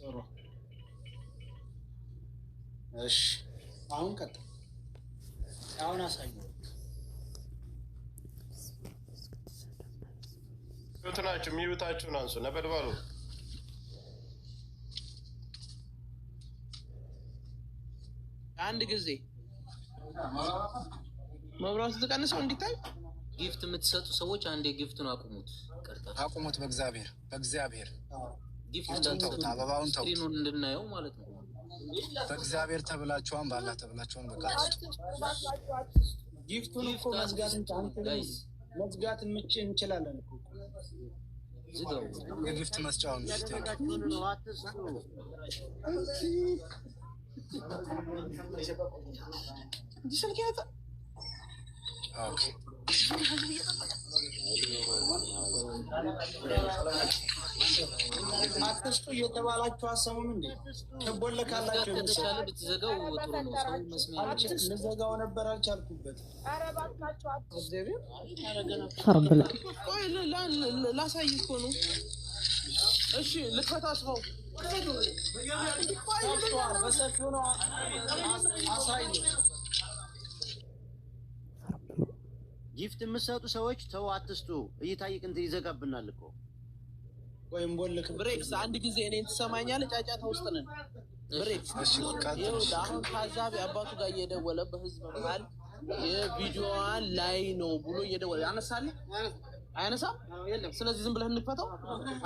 ጥሩ እሺ አሁን ቀጥል አሁን አሳየው ወጥናችሁ ሚውታችሁን አንሱ ነበልባሉ አንድ ጊዜ መብራት ተቀንሰው እንዲታይ ጊፍት የምትሰጡ ሰዎች አንዴ ጊፍቱን አቁሙት አቁሙት በእግዚአብሔር ጊፍት እንዳትሰጡ አበባውን ተው ስክሪኑን እንድናየው ማለት ነው በእግዚአብሔር ተብላችኋን ባላ ተብላችኋን በቃ ጊፍቱን እኮ መዝጋት እንችላለን እኮ ዝጋው የጊፍት መስጫውን ኦኬ አትስጡ እየተባላችሁ አሰሙም እንዴ ተቦለካላችሁ ከተቻለ ብትዘጋው ጥሩ ነው ሰው መስሚያ ልዘጋው ነበር አልቻልኩበት ኧረ እባካችሁ አትስጡ ቆይ ላሳይ እኮ ነው እሺ ልከታስበው በሰፊው ነው አሳይ ጊፍት የምትሰጡ ሰዎች ተው አትስጡ እይታይቅ እንት ይዘጋብናል እኮ ወይም ቦልክ ብሬክስ አንድ ጊዜ እኔን ትሰማኛለህ ጫጫታ ውስጥ ነን ብሬክስ አሁን ታዛቢ አባቱ ጋር እየደወለ በህዝብ መሃል የቪዲዮዋን ላይ ነው ብሎ እየደወለ ያነሳልህ አያነሳም ስለዚህ ዝም ብለህ እንፈታው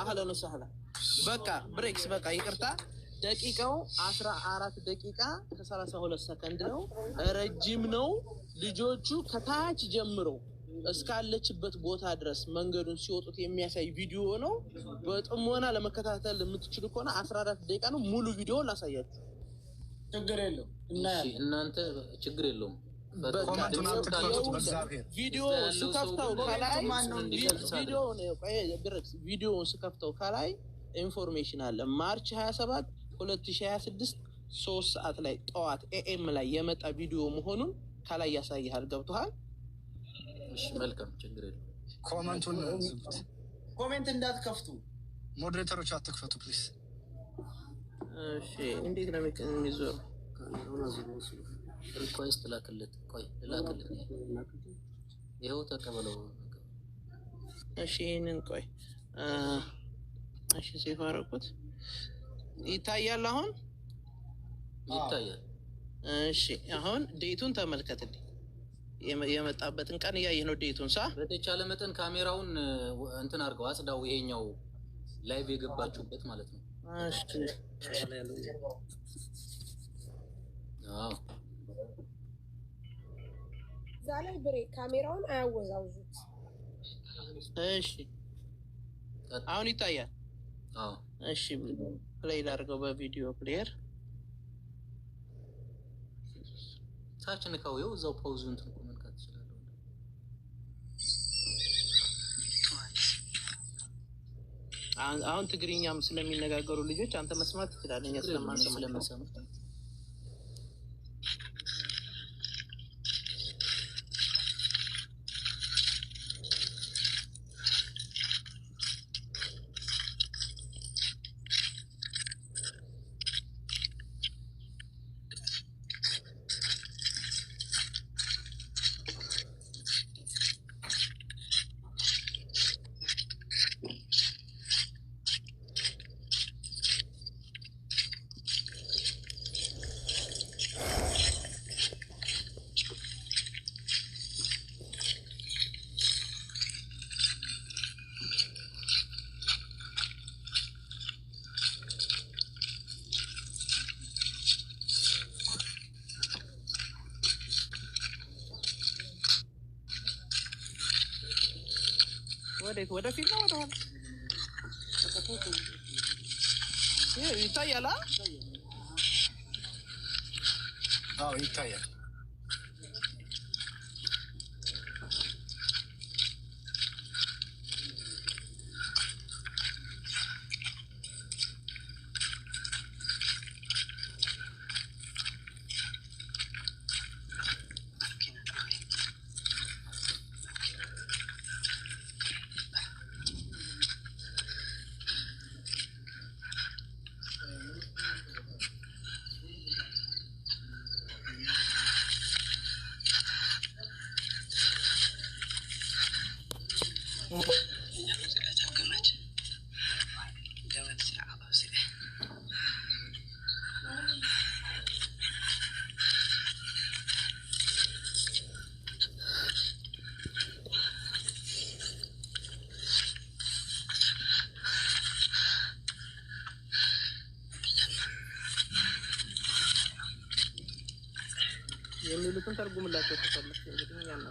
አህለን ወሰህለን በቃ ብሬክስ በቃ ይቅርታ ደቂቃው 14 ደቂቃ ከ32 ሰከንድ ነው ረጅም ነው ልጆቹ ከታች ጀምሮ እስካለችበት ቦታ ድረስ መንገዱን ሲወጡት የሚያሳይ ቪዲዮ ነው በጥሞና ለመከታተል የምትችሉ ከሆነ 14 ደቂቃ ነው ሙሉ ቪዲዮ ላሳያችሁ ችግር የለው እናንተ ችግር የለውም ቪዲዮ ስከፍተው ከላይ ቪዲዮውን ስከፍተው ከላይ ኢንፎርሜሽን አለ ማርች 27 2026 3 ሰዓት ላይ ጠዋት ኤኤም ላይ የመጣ ቪዲዮ መሆኑን ከላይ ያሳያል ገብቷል እሺ መልካም ችግር የለም ኮሜንቱን ዝጉት ኮሜንት እንዳትከፍቱ ሞዴሬተሮች አትክፈቱ ፕሊዝ እሺ እንዴት ነው የሚዞር ሪኩዌስት ላክለት ቆይ ላክለት ይሄው ተቀበለው እሺ ይሄንን ቆይ እሺ ሴፍ አደረኩት ይታያል አሁን ይታያል እሺ አሁን ዴቱን ተመልከትልኝ የመጣበትን ቀን ያየህ ነው ዴቱን ሳ በተቻለ መጠን ካሜራውን እንትን አድርገው አጽዳው ይሄኛው ላይቭ የገባችሁበት ማለት ነው እሺ አዎ ዛሬ ብሬ ካሜራውን አያወዛውዙት እሺ አሁን ይታያል አዎ እሺ ፕሌይ ላድርገው በቪዲዮ ፕሌየር ታች ንካው ይኸው እዛው ፓውዙን እንትን ኮመንት ትችላለህ አሁን ትግርኛም ስለሚነጋገሩ ልጆች አንተ መስማት ትችላለህ እኛ ስለማንሰማ ወደፊት ነው ወደኋላ ይታያል አዎ ይታያል የሚሉትን ተርጉምላቸው ተፈለክ እንግዲህ ያና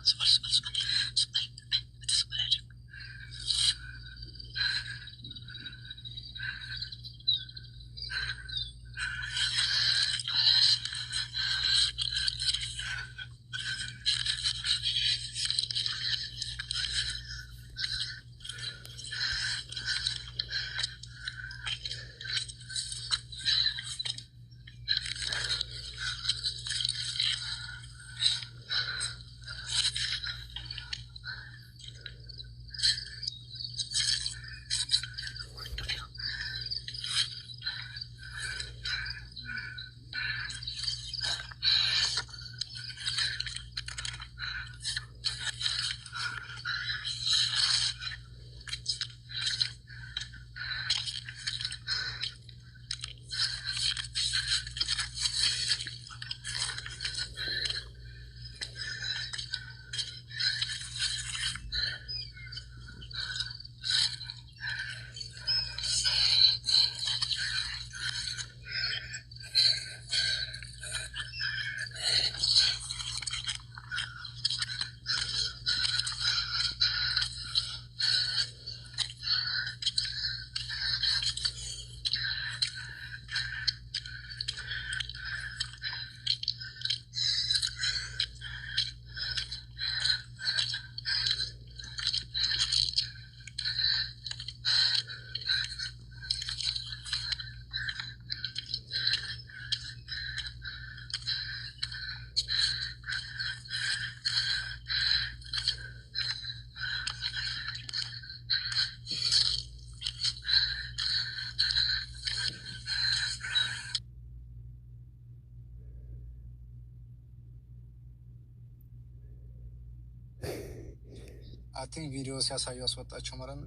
አይ ቲንክ ቪዲዮ ሲያሳዩ አስወጣቸው ማለት ነው።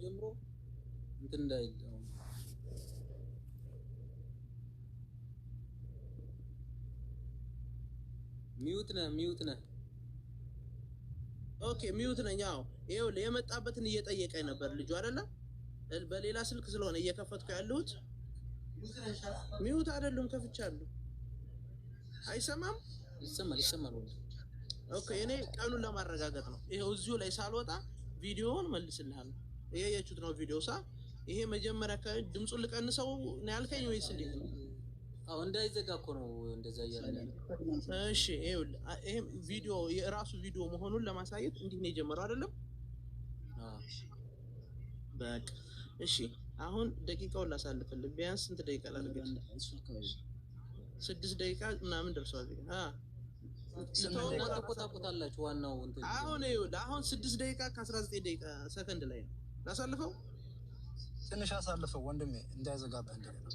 ጀምሮ እንትን እንዳይል ሚዩት ነህ። ኦኬ ሚዩት ነኝ። አዎ ይኸውልህ የመጣበትን እየጠየቀኝ ነበር ልጁ አይደለ? በሌላ ስልክ ስለሆነ እየከፈትኩ ያለሁት ሚዩት አይደለም፣ ከፍቻለሁ። አይሰማም? ይሰማል። ኦኬ እኔ ቀኑን ለማረጋገጥ ነው። ይሄው እዚሁ ላይ ሳልወጣ ቪዲዮውን መልስልሃለሁ። ይሄ የቹት ነው ቪዲዮ ይሄ መጀመሪያ ድምጹን ልቀንሰው ነው ያልከኝ ወይስ እንዴት ነው? አዎ እንዳይዘጋ እኮ ነው እንደዛ እያለ። እሺ ይኸውልህ ይሄ ቪዲዮ የራሱ ቪዲዮ መሆኑን ለማሳየት እንዲህ ነው የጀመረው አይደለም? በቃ እሺ አሁን ደቂቃውን ላሳልፍልህ። ቢያንስ ስንት ደቂቃ ላድርግ? 6 ደቂቃ ምናምን ደርሷል። ታቆጣላችሁ ዋናው እንትን አሁን ይኸውልህ አሁን 6 ደቂቃ ከ19 ደቂቃ ሰከንድ ላይ ነው። ላሳልፈው ትንሽ አሳልፈው ወንድሜ እንዳይዘጋብህ እንደገና።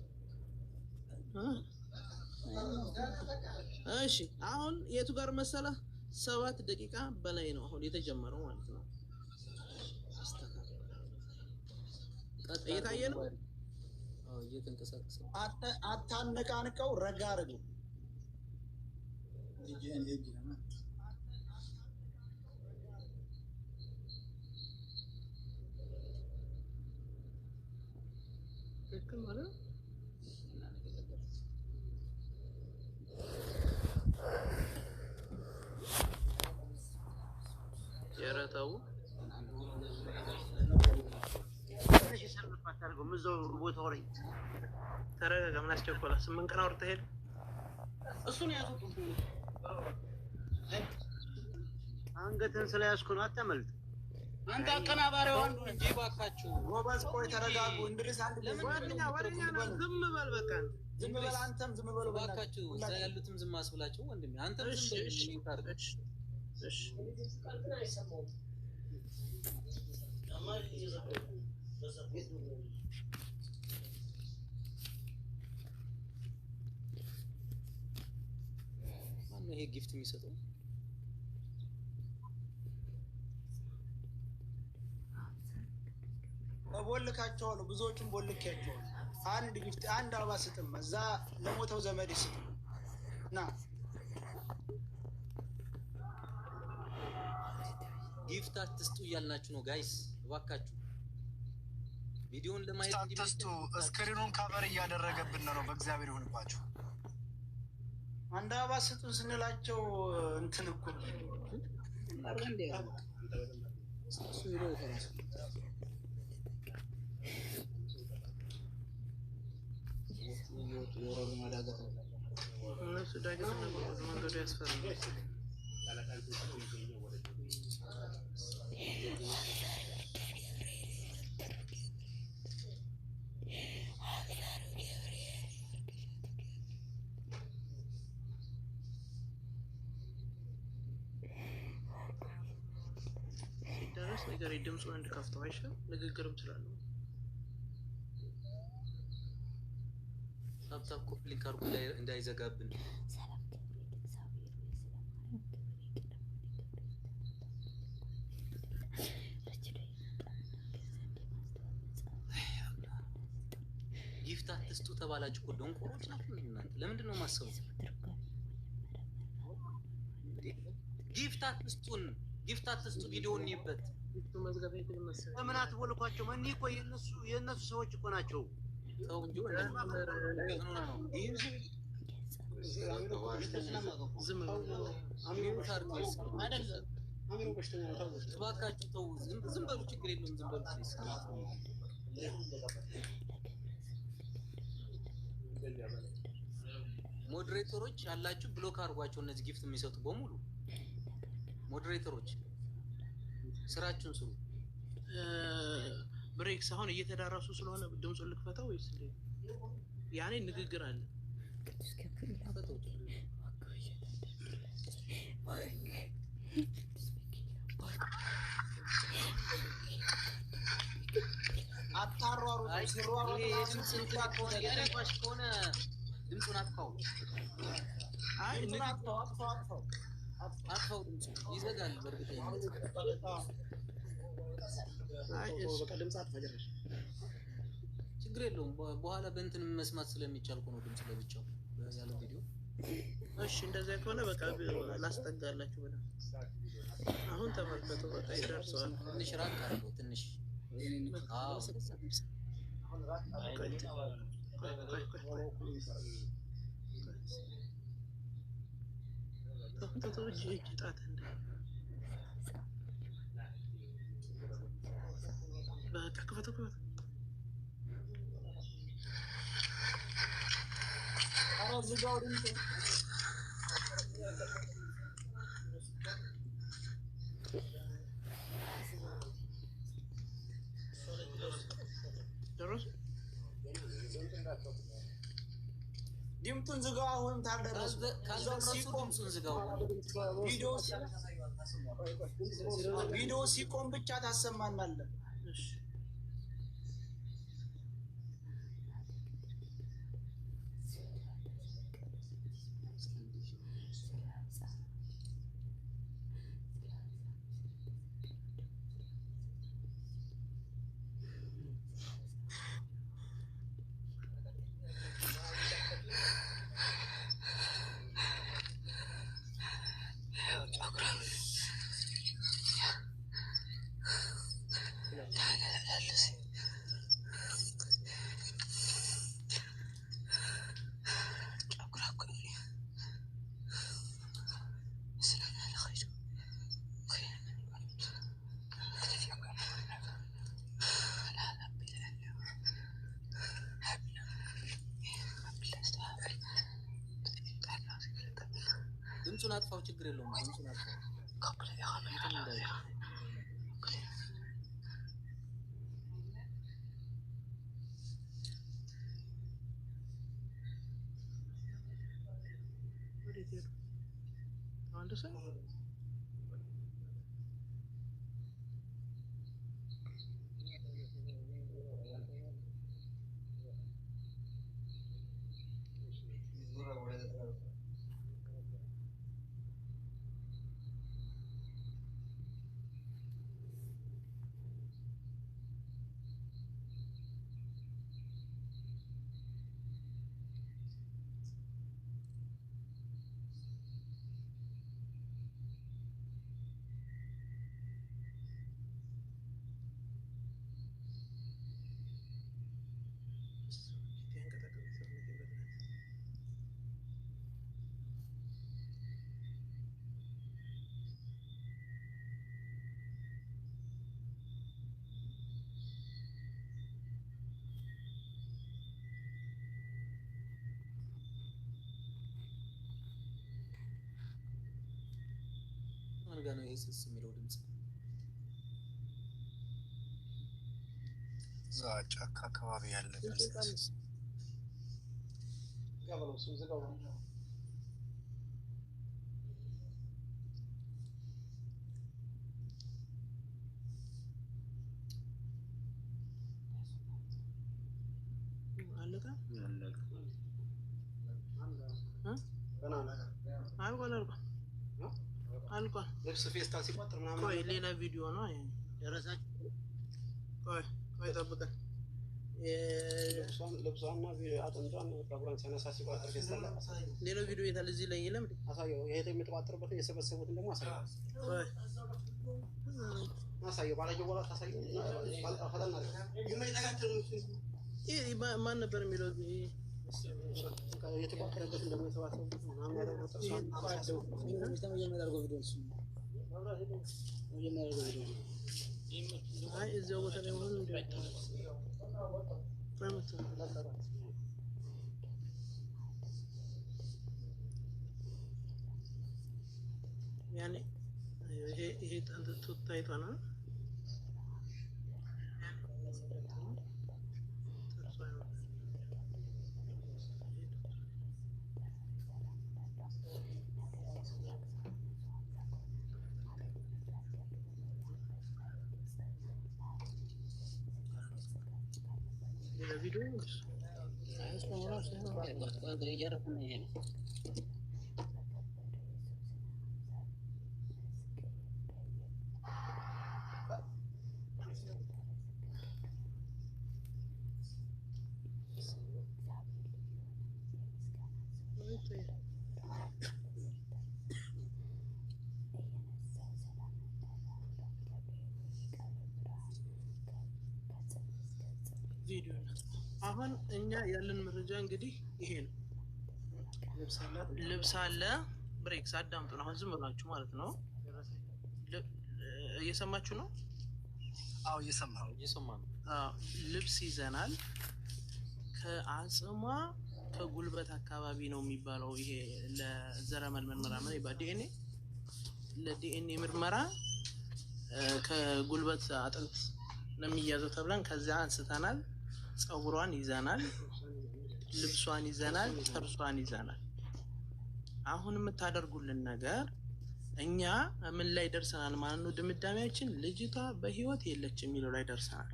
እሺ አሁን የቱ ጋር መሰለህ 7 ደቂቃ በላይ ነው አሁን የተጀመረው ማለት ነው። እየታየ ነው። አዎ እየተንቀሳቀሰ አታነቃንቀው፣ ረጋ አድርገው። የረታው ተረጋጋ። ምን አስቸኮለ? 8 ቀን አውርተህ ሄድ። እሱን ያዙት። አንገትን ስለያዝኩ ነው። አታመልጥ አንተ አቀናባሪው አንዱ እንጂ ባካችሁ ጎበዝ። ቆይ ተረጋጉ። እንድሪስ አንድ ወደኛ ዝም በል በቃ። ዝም በል አንተም ዝም በል ባካችሁ። እዛ ያሉትም ዝም አስብላችሁ ወንድሜ። አንተም ዝም በል። እሺ ማነው ይሄ ጊፍት የሚሰጠው? ቦልካቸዋለሁ። ብዙዎቹም ቦልካቸዋለሁ። አንድ ጊፍት አንድ አበባ ስጥም፣ እዛ ለሞተው ዘመድ ስጥ ና። ጊፍት አትስጡ እያልናችሁ ነው ጋይስ፣ እባካችሁ ቪዲዮን ለማየት አትስጡ። ስክሪኑን ካቨር እያደረገብን ነው። በእግዚአብሔር ይሁንባችሁ። አንድ አበባ ስጡን ስንላቸው እንትን እኮ መንገዱ ያስፈራል። ደረስ ነገር ድምፁን እንድከፍተው አይሻል? ንግግርም ስላለው ታፕታፕ ኮፕሊንግ አድርጉ እንዳይዘጋብን። ጊፍት አትስጡ ተባላችሁ እኮ ደንቆሮች ናችሁ እናንተ። ለምንድን ነው የማሰቡት? ጊፍት አትስጡን፣ ጊፍት አትስጡ፣ ቪዲዮ እንይበት። ለምን አትቦልኳቸው? እኔ እኮ የእነሱ ሰዎች እኮ ናቸው። ተው እንጂ እባካችሁ ተው። ዝም በሉ፣ ችግር የለውም። ዝም በሉ። ሞዴሬተሮች ያላችሁ ብሎክ አድርጓቸው። እነዚህ ጊፍት የሚሰጡ በሙሉ ሞዴሬተሮች ስራችሁን ስሩ። ብሬክስ አሁን እየተዳረሱ ስለሆነ ድምፁን ልክፈተው ወይስ ያኔ ንግግር አለ? ከሆነ ድምፁን አጥፋው። አጥፋው፣ ድምፁ ይዘጋል በእርግጠኝነት። ችግር የለውም። በኋላ በእንትን መስማት ስለሚቻል ነው ድምፅ ለብቻው ያለ ቪዲዮ። እሺ እንደዛ ከሆነ በቃ ላስጠጋላችሁ ብለ አሁን ተመልከቱ። በቃ ይደርሰዋል። ትንሽ ራቅ አድርገው ትንሽ። አዎ ጣት በቃ ክፈቱ ክፈቱ። ድምፁን ዝጋው። አሁንም ካልደረሱ ድምፁን ዝጋው። ቪዲዮ ሲቆም ብቻ ታሰማናለህ። ድምፁን አጥፋው፣ ችግር የለውም። ድምፁን አጥፋው። አንድ ሰው ከማን ጋር ነው ይሄስ የሚለው ድምጽ? እዛ ጫካ አካባቢ ያለ አልቋል። ልብስ ፌስታል ሲቆጥር ምናምን ቆይ ሌላ ቪዲዮ ነው ይሄ ደረሳችሁ? ቆይ ጠብቀን ልብሷና አጥንቷን ፀጉሯን ሲያነሳ ሲቆጥር ፌስታል ሌላው ቪዲዮ የታለ? እዚህ ላይ የለም። አሳየው። ይሄ የምትቋጥርበትን የሰበሰቡትን ደግሞ አሳየው። አሳየው። ባላየው በኋላ ታሳየው። ፈተና ይሄ ማን ነበር የሚለው? የተቋጠረበትን ደግሞ የሰባሰቡት ምናምን ያደረገው ጥርሷን አሳየው። አይ እዚያው ቦታ ላይ ሆኖ እንደው ያኔ ይሄ ታይቷል። ቪዲዮ ቪዲዮ አሁን እኛ ያለን መረጃ እንግዲህ ይሄ ነው። ልብስ አለ። ብሬክስ አዳምጡን። አሁን ዝም ብላችሁ ማለት ነው። እየሰማችሁ ነው? አዎ እየሰማሁ ነው። ልብስ ይዘናል። ከአጽሟ ከጉልበት አካባቢ ነው የሚባለው። ይሄ ለዘረመል ምርመራ ነው ዲኤንኤ ለዲኤንኤ ምርመራ ከጉልበት አጥንት ነው የሚያዘው ተብለን ከዚያ አንስተናል። ፀጉሯን ይዘናል፣ ልብሷን ይዘናል፣ ጥርሷን ይዘናል። አሁን የምታደርጉልን ነገር እኛ ምን ላይ ደርሰናል ማለት ነው? ድምዳሜያችን ልጅቷ በህይወት የለችም የሚለው ላይ ደርሰናል።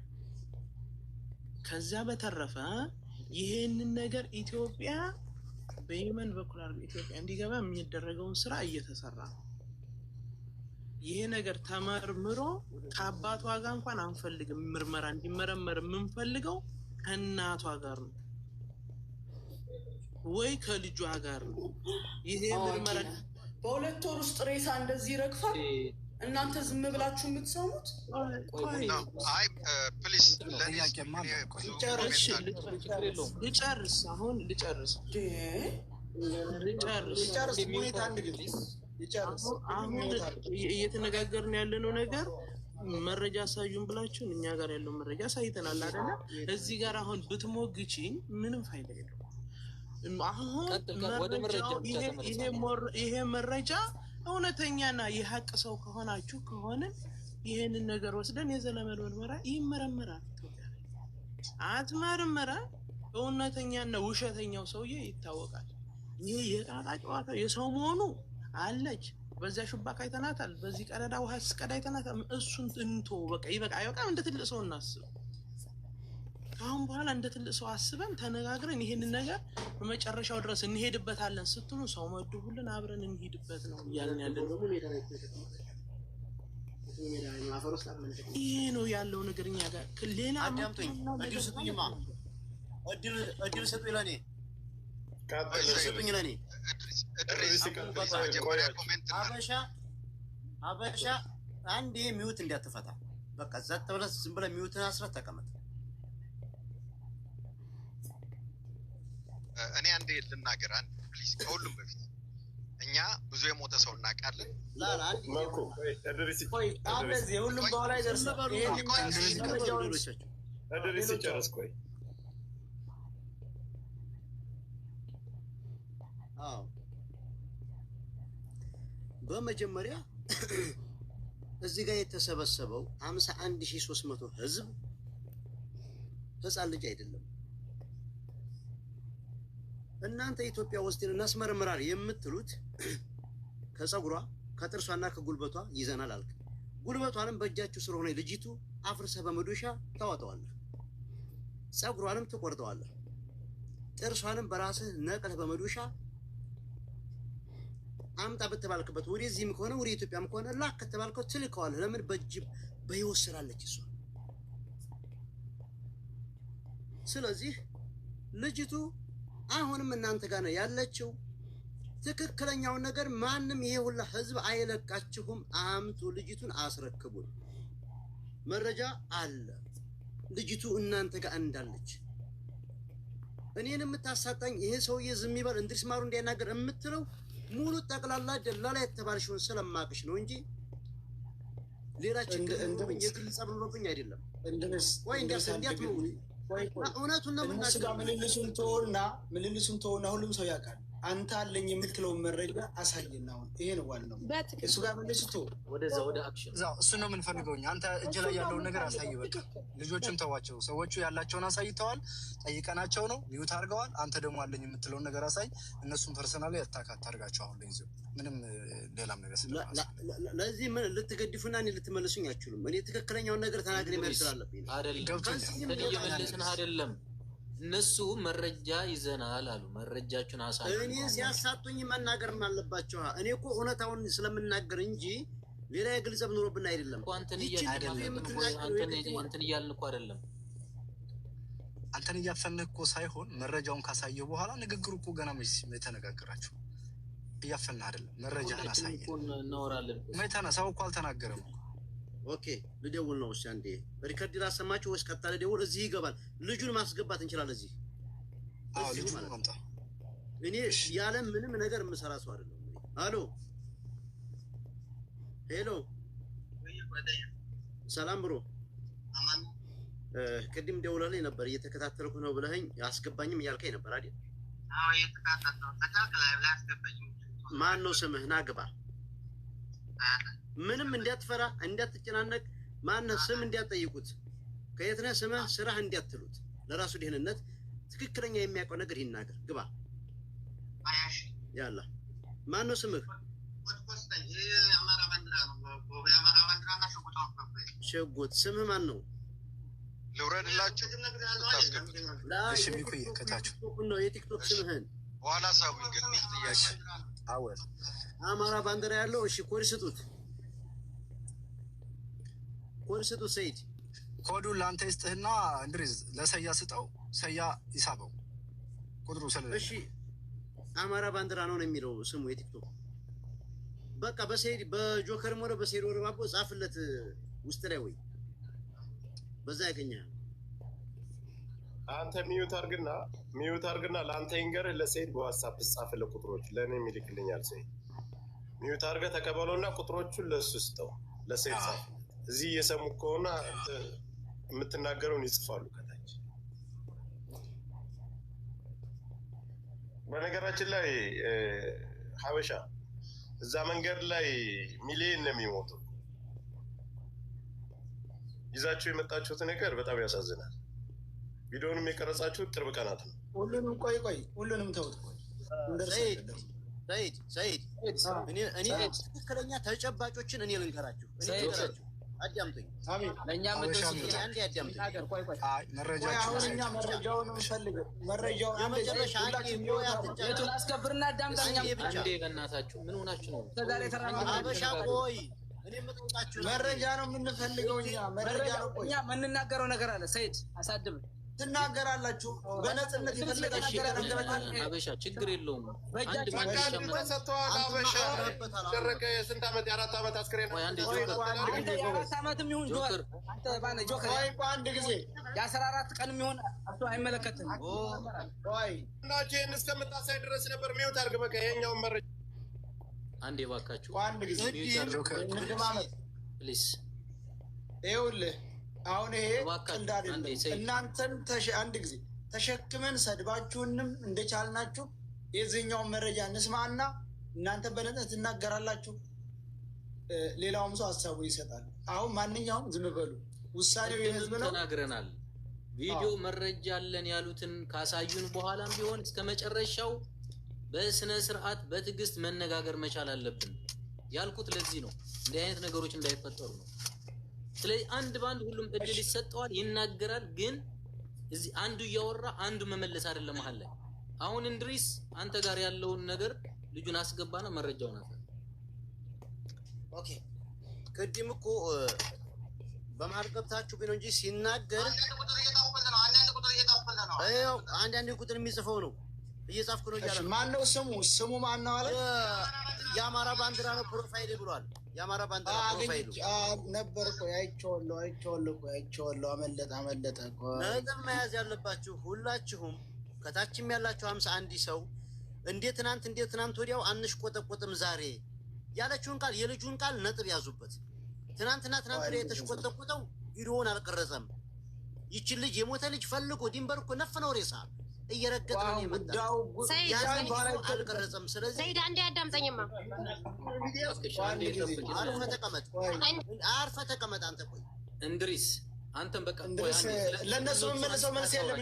ከዚያ በተረፈ ይሄንን ነገር ኢትዮጵያ በየመን በኩል አድርጎ ኢትዮጵያ እንዲገባ የሚደረገውን ስራ እየተሰራ ነው። ይሄ ነገር ተመርምሮ ከአባቷ ጋር እንኳን አንፈልግም። ምርመራ እንዲመረመር የምንፈልገው ከእናቷ ጋር ነው ወይ ከልጇ ጋር ነው። ይሄ ምርመራ በሁለት ወር ውስጥ ሬሳ እንደዚህ ይረግፋል። እናንተ ዝም ብላችሁ የምትሰሙት? አይ ፕሊስ ልጨርስ። አሁን ልጨርስ። አሁን እየተነጋገርን ያለነው ነገር መረጃ አሳዩን ብላችሁን እኛ ጋር ያለው መረጃ አሳይተናል አይደለ? እዚህ ጋር አሁን ብትሞግቺኝ ምንም ፋይዳ የለውም። አሁን ይሄ መረጃ እውነተኛና የሀቅ ሰው ከሆናችሁ ከሆነ ይሄንን ነገር ወስደን የዘለመል ምርመራ ይመረመራል። አትመርመራ እውነተኛና ውሸተኛው ሰውዬ ይታወቃል። ይሄ የጣጣ ጨዋታ የሰው መሆኑ አለች። በዚያ ሹባካ አይተናታል። በዚህ ቀዳዳ ውሃ ስቀዳ አይተናታል። እሱን እንቶ በቃ ይበቃ አይበቃም። እንደ ትልቅ ሰው እናስብ። አሁን በኋላ እንደ ትልቅ ሰው አስበን ተነጋግረን ይሄንን ነገር በመጨረሻው ድረስ እንሄድበታለን ስትሉ ሰው መድቡልን አብረን እንሄድበት ነው እያልን ያለን። ይሄ ነው ያለው ነገር እኛ ጋር ሌላ አዳምጡኝ። እድል ስጡኝማ። እድል ስጡኝ ለኔ ለኔ አበሻ አንዴ ሚውት እንዳትፈታ በቃ ዘጥ ብለህ ዝም ብለህ ሚውትን አስረት ተቀመጥ። እኔ አንዴ ልናገር አንድ ፕሊዝ። ከሁሉም በፊት እኛ ብዙ የሞተ ሰው እናውቃለን። ሁሉም በኋላ ይደርሳል። በመጀመሪያ እዚህ ጋር የተሰበሰበው 51300 ህዝብ ህፃን ልጅ አይደለም። እናንተ ኢትዮጵያ ውስጥ እናስመረምራል የምትሉት ከፀጉሯ ከጥርሷና ከጉልበቷ ይዘናል አልክ። ጉልበቷንም በእጃችሁ ስለሆነ ልጅቱ አፍርሰህ በመዶሻ ታወጣዋለህ። ፀጉሯንም ትቆርጠዋለህ። ጥርሷንም በራስህ ነቅለህ በመዶሻ አምጣ በተባልክበት ወደዚህም ከሆነ ወደ ኢትዮጵያም ከሆነ ላክ ከተባልከው ትልከዋለህ። ለምን በጅብ በህይወት ስላለች እሷ። ስለዚህ ልጅቱ አሁንም እናንተ ጋር ነው ያለችው። ትክክለኛውን ነገር ማንም ይሄ ሁላ ህዝብ አይለቃችሁም። አምጡ፣ ልጅቱን አስረክቡን። መረጃ አለ ልጅቱ እናንተ ጋር እንዳለች። እኔን የምታሳጣኝ ይሄ ሰውዬ ዝም ይበል እንድሪስ ማሩ እንዲያናገር የምትለው ሙሉ ጠቅላላ ደላላ የተባልሽውን ስለማቅሽ ነው እንጂ ሌላ ችግር የግል ጸብ ኖሮብኝ አይደለም። ወይ እንዲያት ነው እውነቱን ነው የምናገረው። ምልልሱን ተወውና ሁሉም ሰው ያውቃል። አንተ አለኝ የምትለውን መረጃ አሳየና አሁን ይሄ ነው ዋናው። እሱ ጋር መልስቶ ወደዛ ወደ አክሽን እሱ ነው የምንፈልገው። አንተ እጅ ላይ ያለውን ነገር አሳይ። በቃ ልጆቹን ተዋቸው። ሰዎቹ ያላቸውን አሳይተዋል፣ ጠይቀናቸው ነው ሚውት አድርገዋል። አንተ ደግሞ አለኝ የምትለውን ነገር አሳይ። እነሱን ፐርሰናል ያታካት አድርጋቸው። አሁን ለይዘው ምንም ሌላም ነገር ለዚህ ምን ልትገድፉና እኔ ልትመልሱኝ አትችሉም። እኔ ትክክለኛውን ነገር ተናግሬ መልስ አለብኝ። እየመለስን አይደለም። እነሱ መረጃ ይዘናል አሉ። መረጃችሁን አሳዩ። እኔ ሲያሳጡኝ መናገርም አለባቸው። እኔ እኮ እውነታውን ስለምናገር እንጂ ሌላ የግል ጸብ ኖሮብን አይደለም። አንተን እያልን እኮ አይደለም። አንተን እያፈንህ እኮ ሳይሆን መረጃውን ካሳየው በኋላ ንግግሩ እኮ ገና የተነጋገራችሁ እያፈንህ አይደለም። መረጃህን አሳየህ እናወራለን። ሰው እኮ አልተናገረም። ኦኬ ልደውል ነው። እሺ አንዴ ሪከርድ ላሰማችሁ ወይስ ቀጥታ ልደውል? እዚህ ይገባል። ልጁን ማስገባት እንችላለን እዚህ። አዎ ልጁን ማምጣ። እኔ ያለ ምንም ነገር የምሰራ ሰው አይደለም። አሎ ሄሎ፣ ሰላም ብሮ። ቅድም ደውለልኝ ነበር እየተከታተልኩ ነው ብለኸኝ አስገባኝም እያልከኝ ነበር አይደል? አዎ እየተከታተልኩ ላይ አስገባኝ። ማን ነው ስምህ? ና ግባ። ምንም እንዲያትፈራ እንዲያትጨናነቅ፣ ማነህ ስም እንዲያጠይቁት፣ ከየት ነህ ስምህ፣ ስራህ እንዲያትሉት፣ ለራሱ ደህንነት ትክክለኛ የሚያውቀው ነገር ይናገር። ግባ። ያላ ማን ነው ስምህ? ሸጎት። ስምህ ማን ነው? ልውረድላችሁ ነው የቲክቶክ ስምህን በኋላ ሳቡኝ ግን ጥያቄ አወል አማራ ባንዲራ ያለው። እሺ ኮድ ስጡት፣ ኮድ ስጡት። ሰይድ ኮዱን ለአንተ ይስጥህና እንድሪዝ ለሰያ ስጠው፣ ሰያ ይሳበው ቁጥሩ ስለ። እሺ አማራ ባንዲራ ነው የሚለው ስሙ የቲክቶክ። በቃ በሰይድ በጆከርም ሆነ በሰይድ ወረባቦ ጻፍለት ውስጥ ላይ ወይ በዛ ያገኛል። አንተ ሚዩት አርግና ለአንተ ይንገርህ። ለሰይድ በዋትስአፕ ጻፍለት ቁጥሮች ለእኔ የሚልክልኛል። ሰይድ ሚዩት አርገህ ተቀበለውና ቁጥሮቹን ለእሱ ስጠው፣ ለሰይድ ጻፍ። እዚህ እየሰሙ ከሆነ የምትናገረውን ይጽፋሉ ከታች። በነገራችን ላይ ሀበሻ እዛ መንገድ ላይ ሚሊዮን ነው የሚሞቱ። ይዛችሁ የመጣችሁት ነገር በጣም ያሳዝናል። ቪዲዮንም የቀረጻችሁት ቅርብ ቀናት ነው። ሁሉንም ሁሉንም ተውት። ሰይድ እኔ ትክክለኛ ተጨባጮችን እኔ ልንገራችሁ። አዳምጡኝ። ለእኛም አንዴ አዳምጡኝ። መረጃውን እንፈልገው። መረጃው የመጨረሻ የቱን አስከብርና አዳምጠኛ አንዴ በእናታችሁ ምን ሆናችሁ ነው? አበሻ ቆይ እኔ የምጠይቃችሁ መረጃ ነው የምንፈልገው። እኛ የምንናገረው ነገር አለ። ሰይድ አሳድብ ትናገራላችሁ በነጽነት የፈለጋችሁ አበሻ ችግር የለውም። ተሰጥተዋል። አበሻ ደረቀ የስንት ዓመት የ4 ዓመት አስክሬን የ4 ዓመትም ይሁን ጆከር አንድ ጊዜ የ14 ቀን የሚሆን እሱ አይመለከትም። እናቸው ይህን እስከምታሳይ ድረስ ነበር ሚውት አድርግ። በቃ ይሄኛውን መረጃ አንዴ ባካችሁ አንድ ጊዜ ፕሊዝ። ይኸውልህ አሁን ይሄ ቀልድ አይደለም። እናንተን አንድ ጊዜ ተሸክመን ሰድባችሁንም እንደቻልናችሁ የዚህኛውን መረጃ እንስማና እናንተ በነጻ ትናገራላችሁ። ሌላውም ሰው ሀሳቡን ይሰጣል። አሁን ማንኛውም ዝም በሉ፣ ውሳኔው የህዝብ ነው። ተናግረናል። ቪዲዮ መረጃ አለን ያሉትን ካሳዩን በኋላም ቢሆን እስከ መጨረሻው በስነ ስርዓት በትዕግስት መነጋገር መቻል አለብን ያልኩት ለዚህ ነው፣ እንዲህ አይነት ነገሮች እንዳይፈጠሩ ነው። ስለዚህ አንድ ባንድ ሁሉም እድል ይሰጠዋል፣ ይናገራል። ግን እዚህ አንዱ እያወራ አንዱ መመለስ አይደለም መሀል ላይ። አሁን እንድሪስ አንተ ጋር ያለውን ነገር ልጁን አስገባና መረጃውን አሳይ። ኦኬ ቅድም እኮ በመሀል ገብታችሁ ቢሆን እንጂ ሲናገር አንዳንድ ቁጥር የሚጽፈው ነው እየጻፍኩ ነው እያለ ነው። ማነው ስሙ ማነው አለ? የአማራ ባንዲራ ነው ፕሮፋይል ብሏል። የአማራ ባንዲራ ፕሮፋይሉ ነበር እኮ አይቼዋለሁ። አመለጠ እኮ። ነጥብ መያዝ ያለባችሁ ሁላችሁም ከታችም ያላችሁ 51 ሰው እንዴት ትናንት ወዲያው አንሽቆጠቆጥም ዛሬ ያለችውን ቃል የልጁን ቃል ነጥብ ያዙበት። ትናንት ወዲያ የተሽቆጠቆጠው ቪዲዮውን አልቀረጸም። ይቺ ልጅ የሞተ ልጅ ፈልጎ ድንበር እኮ ነፍ ነው ሬሳ እየረገጠ ነው የመጣው። አልቀረጸም። ስለዚህ ሰይድ አንዴ አዳምጠኝማ። አርፈህ ተቀመጥ አንተ። ቆይ እንድሪስ አንተም በቃ ለእነሱ መልሰው መልስ የለም።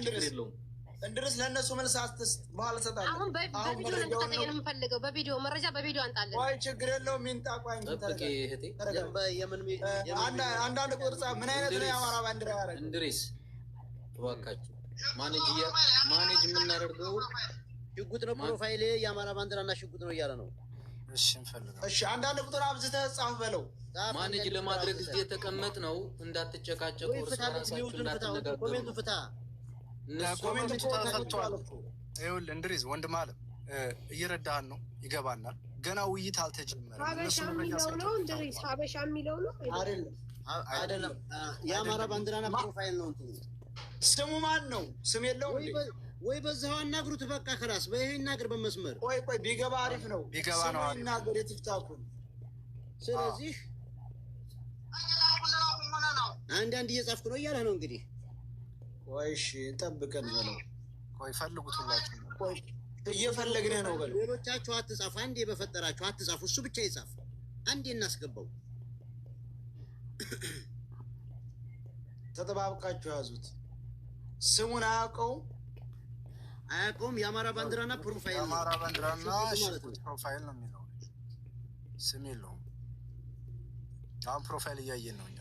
እንድሪስ ለእነሱ መልስ አትስጥ፣ በኋላ እሰጣለሁ። አሁን በቪዲዮ ነው እንድታሳየን የምፈልገው። በቪዲዮ መረጃ በቪዲዮ አንጣለን። ቆይ ችግር የለውም። ሚንጣ ቆይ አንዳንድ ቁጥር ምን አይነት ነው የአማራ ባንዲራ ያደረገው? እንድሪስ እባካችሁ ማኔጅ የምናደርገው ሽጉጥ ነው ፕሮፋይል የአማራ ባንዲራና ሽጉጥ ነው እያለ ነው። እሺ አንዳንድ ቁጥር አብዝተህ ጻፍ በለው። ማኔጅ ለማድረግ እዚህ የተቀመጥ ነው። እንዳትጨቃጨቁ፣ እርስ በራሳችሁ እንዳትነጋገሩ። ኮሜንቱ ተፈቷል። ይኸውልህ እንድሪዝ ወንድም አለ እየረዳህን ነው፣ ይገባናል። ገና ውይይት አልተጀመረም። ሀበሻ የሚለው ነው እንድሪዝ፣ ሀበሻ የሚለው ነው አይደለም። የአማራ ባንዲራና ፕሮፋይል ነው። ስሙ ማን ነው? ስም የለው ወይ በዛው አናግሩት። በቃ ከራስ በይሄ ይናገር በመስመር። ቆይ ቢገባ አሪፍ ነው። ቢገባ ነው ይናገር የትፍታኩን። ስለዚህ አንዳንድ እየጻፍኩ ነው እያለ ነው እንግዲህ። ቆይ እሺ ጠብቀን በለው። ቆይ ፈልጉት ሁላችሁ። ቆይ እየፈለግን ነው በለው። ሌሎቻችሁ አትጻፉ። አንዴ በፈጠራችሁ አትጻፉ። እሱ ብቻ ይጻፍ። አንዴ እናስገባው። ተጠባብቃችሁ ያዙት። ስሙን አያውቀውም። የአማራ ባንዲራና ፕሮፋይል ነው። የአማራ ባንዲራና ፕሮፋይል ነው የሚለው ስም የለውም። አሁን ፕሮፋይል እያየን ነው እኛ።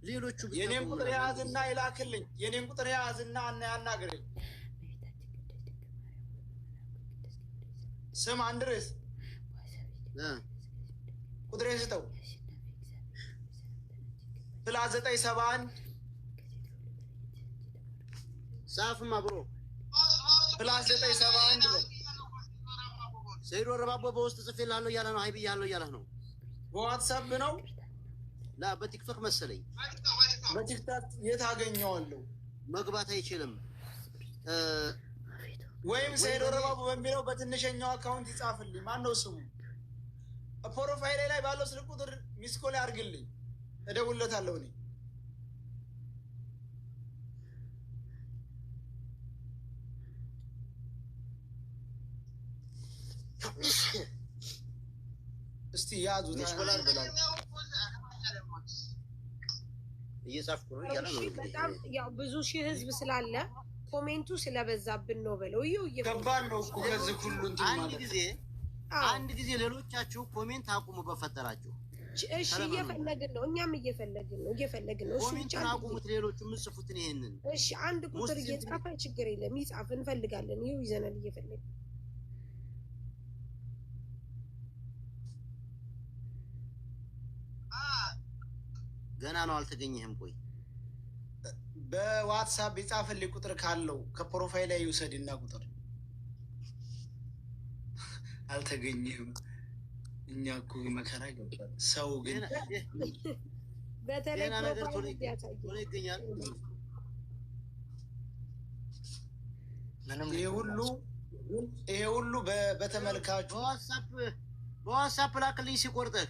ሌሎቹ የኔን ቁጥር ያዝና ይላክልኝ። የኔን ቁጥር ያዝና ያናግረኝ። ስም አንድሬስ ቁጥሬ ስጠው። ፕላስ 971 ጻፍም አብሮ ፕላስ 971 ነው። ሰይዶ ረባቦ በውስጥ ጽፌልሃለሁ እያለ ነው። ሀይ ብያለሁ እያለ ነው። በዋትሳፕ ነው በቲክቶክ መሰለኝ። በቲክቶክ የት አገኘዋለሁ? መግባት አይችልም። ወይም ሰይዶ ረባቦ በሚለው በትንሸኛው አካውንት ይጻፍልኝ። ማነው ስሙ? ፕሮፋይል ላይ ባለው ስልክ ቁጥር ሚስኮል ያርግልኝ፣ እደውልለታለሁ እኔ። እስቲ ያዙት። ሚስኮል አርግልኝ። እየጻፍኩ ነው እያለ ነው። በጣም ያው ብዙ ሺህ ህዝብ ስላለ ኮሜንቱ ስለበዛብን ነው በለው። ከባድ ነው እኮ ከዚህ ሁሉ አንድ ጊዜ ሌሎቻችሁ ኮሜንት አቁሙ በፈጠራችሁ። እሺ እየፈለግን ነው፣ እኛም እየፈለግን ነው። ኮሜንቱን አቁሙት። ሌሎቹ የምጽፉትን ይሄንን እሺ፣ አንድ ቁጥር እየጻፈ ችግር የለም ይጻፍ፣ እንፈልጋለን። ይኸው ይዘናል እየፈለግን። ገና ነው አልተገኘህም። ቆይ በዋትሳፕ ይጻፍልኝ ቁጥር ካለው ከፕሮፋይል ላይ ይውሰድና ቁጥር አልተገኘህም። እኛ እኮ መከራ ገባል። ሰው ግን በተለይ ነገር ቶሎ ይገኛል። ይሄ ሁሉ በተመልካቹ በዋትሳፕ ላክልኝ ሲቆርጥህ።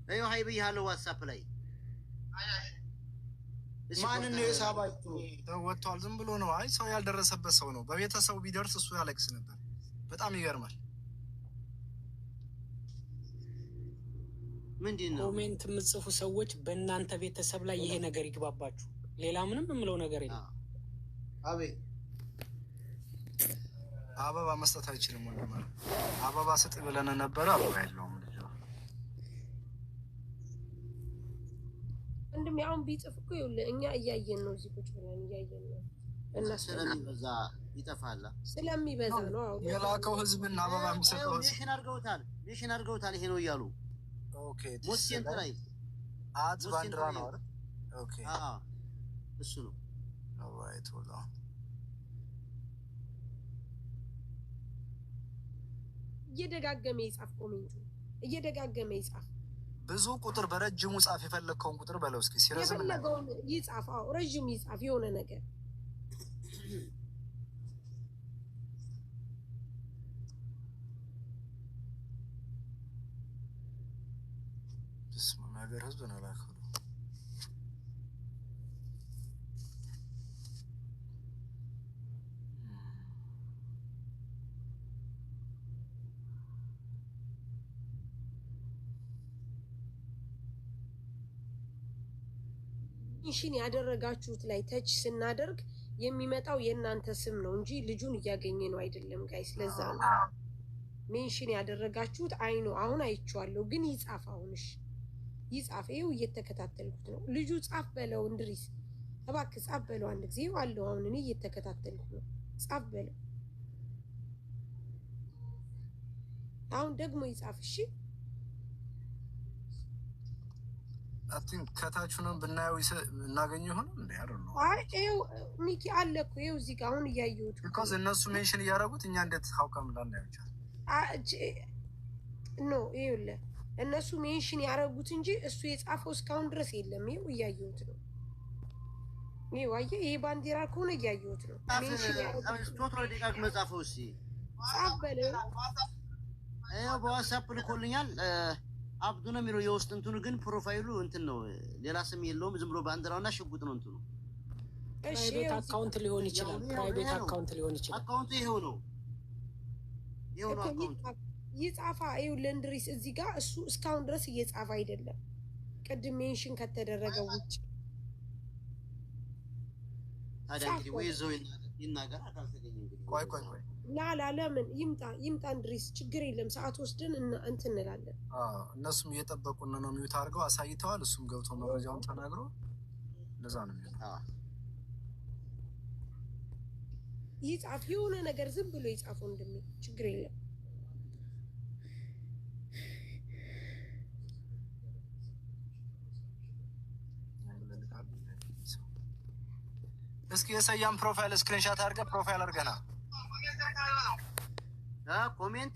ይኸው ሀይ ብያለሁ ዋትሳፕ ላይ። ማንን ነው የሳባችሁ? ወጥቷል። ዝም ብሎ ነው። አይ ሰው ያልደረሰበት ሰው ነው። በቤተሰቡ ቢደርስ እሱ ያለቅስ ነበር። በጣም ይገርማል። ምንድነው ኮሜንት የምትጽፉ ሰዎች በእናንተ ቤተሰብ ላይ ይሄ ነገር ይግባባችሁ። ሌላ ምንም የምለው ነገር የለም። አቤት አበባ መስጠት አይችልም ወንድም። አበባ ስጥ ብለን ነበር። አበባ የለውም ልጅ ወንድም። ያውን ቢጽፍ እኮ ይኸውልህ እኛ እያየን ነው፣ እዚህ ቁጭ ብለን እያየን ነው። እና ስለሚበዛ ይጠፋል። ስለሚበዛ ነው። አዎ የላከው ህዝብና አበባ የሚሰጠው ሜሽን አድርገውታል ይሄ ነው እያሉ። ኦኬ ሙስሊም ላይ አት ባንዲራ ነው አይደል? ኦኬ እሱ ነው። ኦልራይት ወላ እየደጋገመ ይጻፍ፣ ኮሜንቱ እየደጋገመ ይጻፍ። ብዙ ቁጥር በረጅሙ ጻፍ። የፈለግከውን ቁጥር በለው እስኪ። ሲረዝም የፈለገውን ይጻፍ። አዎ ረጅም ይጻፍ የሆነ ነገር። በስመ አብ ሀገር ህዝብ ነው ላከው። ሜንሽን ያደረጋችሁት ላይ ተች ስናደርግ የሚመጣው የእናንተ ስም ነው እንጂ ልጁን እያገኘ ነው አይደለም ጋይስ። ለዛ ነው ሜንሽን ያደረጋችሁት። አይ ነው አሁን አይቼዋለሁ፣ ግን ይጻፍ። አሁንሽ ይጻፍ። ይኸው እየተከታተልኩት ነው። ልጁ ጻፍ በለው እንድሪስ፣ እባክህ ጻፍ በለው አንድ ጊዜ። ይኸው አለው። አሁን እኔ እየተከታተልኩት ነው። ጻፍ በለው አሁን ደግሞ ይጻፍ። እሺ አቲን ከታቹንም ብናየው እናገኘው ይሆን እንዴ? አይደለም። አይ ይኸው ሚኪ አለ እኮ ይኸው እዚህ ጋር አሁን እያየሁት። ቢኮዝ እነሱ ሜንሽን እያደረጉት እኛ እንዴት ሀውቀም እንዳናየው ይቻላል። ኖ ይኸውልህ እነሱ ሜንሽን ያደረጉት እንጂ እሱ የጻፈው እስካሁን ድረስ የለም። ይኸው እያየሁት ነው። ይኸው አየህ፣ ይሄ ባንዲራ ከሆነ እያየሁት ነው። ሜንሽን ያደረጉት ቶሎ ደቃቅ መጻፈው። እሺ ጻፍ በለው። ይኸው በዋትስአፕ ልኮልኛል። አብዱ ነው የሚለው የውስጥ እንትኑ ግን ፕሮፋይሉ እንትን ነው፣ ሌላ ስም የለውም። ዝም ብሎ ባንዲራውና ሽጉጥ ነው እንትኑ። ፕራይቬት አካውንት ሊሆን ይችላል። ፕራይቬት አካውንት ሊሆን ይችላል። አካውንቱ ይሄው ነው፣ ይሄው ነው አካውንቱ። ይጻፋ። ይኸው ለእንድሪስ እዚህ ጋር እሱ እስካሁን ድረስ እየጻፈ አይደለም፣ ቅድም ሜንሽን ከተደረገው ውጭ። ታዲያ እንግዲህ ወይ ዘው ይናገር አካልተገኘ እንግዲህ ቆይ ላላ ለምን ይምጣ እንድሪስ፣ ችግር የለም። ሰዓት ወስደን እንትን እንላለን። እነሱም እየጠበቁን ነው። ሚዩት አድርገው አሳይተዋል። እሱም ገብቶ መረጃውን ተናግሮ እንደዛ ነው የሚሆነው። ይጻፍ፣ የሆነ ነገር ዝም ብሎ ይጻፍ ወንድሜ፣ ችግር የለም። እስኪ የሰያም ፕሮፋይል ስክሪንሻት አድርገህ ፕሮፋይል አድርገና ኮሜንት